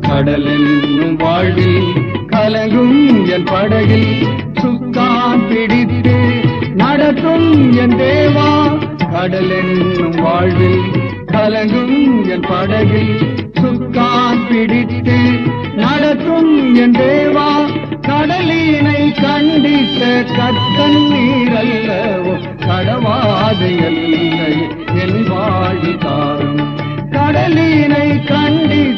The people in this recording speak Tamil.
கடல் என்னும் வாழ்வில் கலங்கும் என் படகில் சுக்கான் பிடித்து நடத்தும் என் தேவா. கடல் என்னும் வாழ்வில் கலங்கும் என் படகில் சுக்கான் பிடித்து நடத்தும் என் தேவா. கடலினை கண்டித்த கத்தன் நீரல்லவோ கடவாது எல்லை என் வாழி தாரும். கடலினை கண்டித்த